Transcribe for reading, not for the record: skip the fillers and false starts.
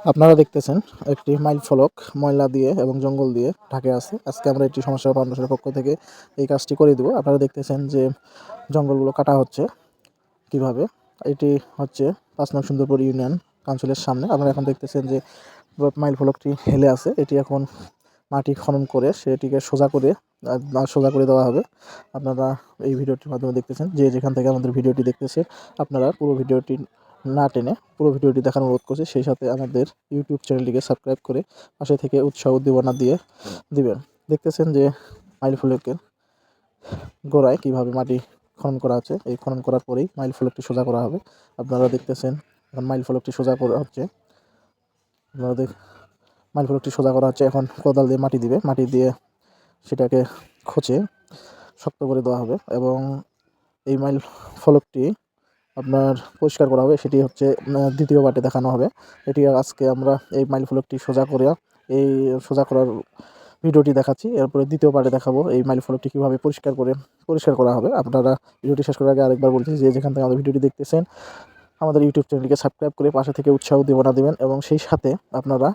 আপনারা দেখতেছেন একটি মাইল ফলক ময়লা দিয়ে এবং জঙ্গল দিয়ে ঢাকে আছে। আজকে আমরা একটি সমস্যা ফাউন্ডেশনের পক্ষ থেকে এই কাজটি করে দিব। আপনারা দেখতেছেন যে জঙ্গলগুলো কাটা হচ্ছে কিভাবে। এটি হচ্ছে ৫ নং সুন্দরপুর ইউনিয়ন কাউন্সিলের সামনে। আপনারা এখন দেখতেছেন যে মাইল ফলকটি হেলে আছে। এটি এখন মাটি খনন করে সেটিকে সোজা করে দেওয়া হবে। আপনারা এই ভিডিওটির মাধ্যমে দেখতেছেন যে যেখান থেকে আমাদের ভিডিওটি দেখতেছেন আপনারা পুরো ভিডিওটি না টেনে পুরো ভিডিওটি দেখার অনুরোধ করছি। সেই সাথে আমাদের ইউটিউব চ্যানেলটিকে সাবস্ক্রাইব করে পাশে থেকে উৎসাহ উদ্দীপনা দিয়ে দিবেন। দেখতেছেন যে মাইল ফলকের গোড়ায় কীভাবে মাটি খনন করা আছে। এই খনন করার পরেই মাইল ফলকটি সোজা করা হবে। আপনারা দেখতেছেন এখন মাইল ফলকটি সোজা করা হচ্ছে। আপনারা মাইল ফলকটি সোজা করা হচ্ছে। এখন কোদাল দিয়ে মাটি দিবে, মাটি দিয়ে সেটাকে খচে শক্ত করে দেওয়া হবে এবং এই মাইল ফলকটি আপনার পরিষ্কার করা হবে। সেটি হচ্ছে দ্বিতীয় পার্টে দেখানো হবে। এটি আজকে আমরা এই মাইল ফলকটি সোজা করার ভিডিওটি দেখাচ্ছি। এরপরে দ্বিতীয় পার্টে দেখাবো এই মাইল ফলকটি কীভাবে পরিষ্কার করা হবে। আপনারা ভিডিওটি শেষ করার আগে আরেকবার বলছি যে যেখান থেকে আমাদের ভিডিওটি দেখতেছেন আমাদের ইউটিউব চ্যানেলটিকে সাবস্ক্রাইব করে পাশে থেকে উৎসাহ উদ্দীপনা দিবেন এবং সেই সাথে আপনারা